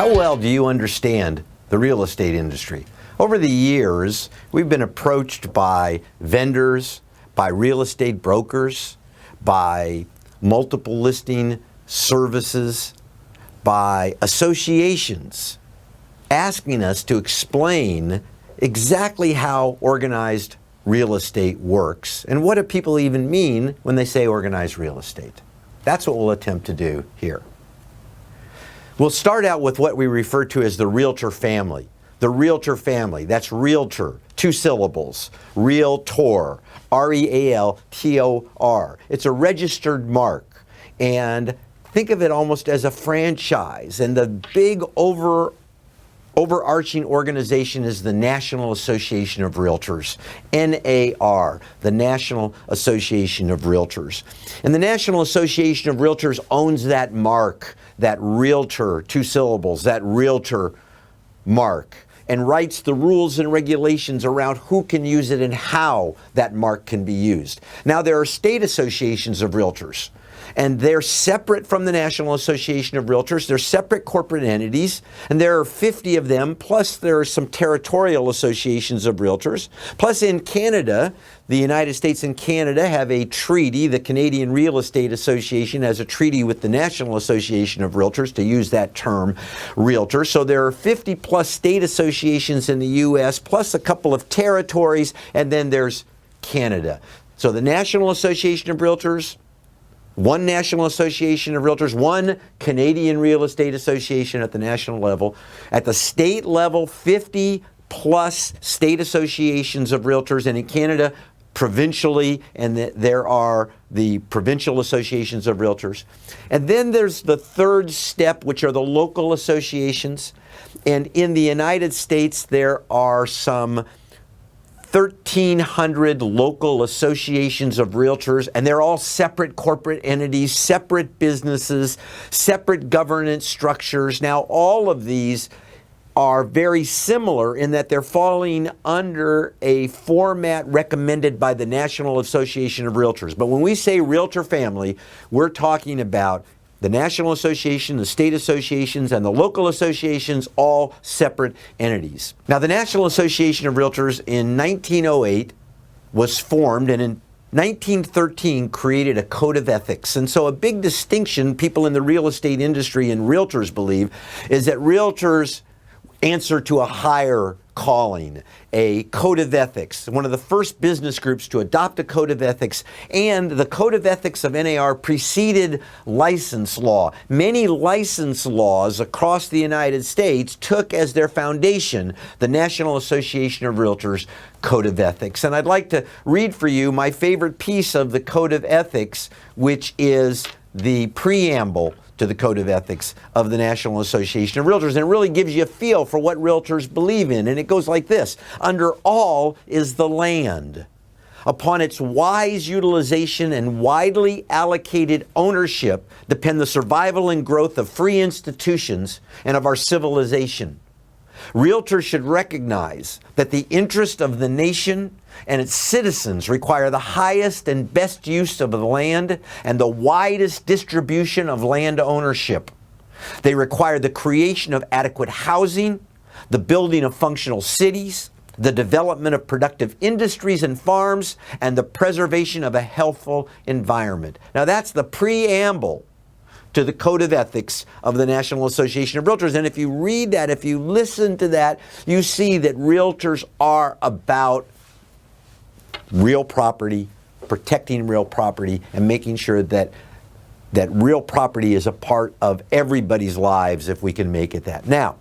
How well do you understand the real estate industry? Over the years, we've been approached by vendors, by real estate brokers, by multiple listing services, by associations, asking us to explain exactly how organized real estate works and what do people even mean when they say organized real estate. That's what we'll attempt to do here. We'll start out with what we refer to as the Realtor family. The Realtor family, that's Realtor, 2 syllables, Realtor, R-E-A-L-T-O-R. It's a registered mark, and think of it almost as a franchise, and the big overarching organization is the National Association of Realtors, NAR, the National Association of Realtors. And the National Association of Realtors owns that mark, that Realtor, 2 syllables, that Realtor mark, and writes the rules and regulations around who can use it and how that mark can be used. Now, there are state associations of realtors, and they're separate from the National Association of Realtors. They're separate corporate entities, and there are 50 of them, plus there are some territorial associations of realtors. Plus in Canada, the United States and Canada have a treaty. The Canadian Real Estate Association has a treaty with the National Association of Realtors, to use that term, realtor. So there are 50 plus state associations in the U.S., plus a couple of territories, and then there's Canada. So the National Association of Realtors, one National Association of Realtors, one Canadian Real Estate Association at the national level. At the state level, 50 plus state associations of realtors, and in Canada, provincially, and there are the provincial associations of realtors. And then there's the third step, which are the local associations. And in the United States, there are some 1,300 local associations of realtors, and they're all separate corporate entities, separate businesses, separate governance structures. Now, all of these are very similar in that they're falling under a format recommended by the National Association of Realtors. But when we say Realtor family, we're talking about the National Association, the state associations, and the local associations, all separate entities. Now, the National Association of Realtors in 1908 was formed, and in 1913 created a code of ethics. And so a big distinction people in the real estate industry and realtors believe is that realtors answer to a higher calling, a code of ethics, one of the first business groups to adopt a code of ethics. And the code of ethics of NAR preceded license law. Many license laws across the United States took as their foundation the National Association of Realtors Code of Ethics. And I'd like to read for you my favorite piece of the Code of Ethics, which is the preamble to the Code of Ethics of the National Association of Realtors. And it really gives you a feel for what realtors believe in. And it goes like this: under all is the land. Upon its wise utilization and widely allocated ownership depend the survival and growth of free institutions and of our civilization. Realtors should recognize that the interest of the nation and its citizens require the highest and best use of the land and the widest distribution of land ownership. They require the creation of adequate housing, the building of functional cities, the development of productive industries and farms, and the preservation of a healthful environment. Now, that's the preamble to the Code of Ethics of the National Association of Realtors. And if you read that, if you listen to that, you see that realtors are about real property, protecting real property, and making sure that real property is a part of everybody's lives if we can make it that. Now,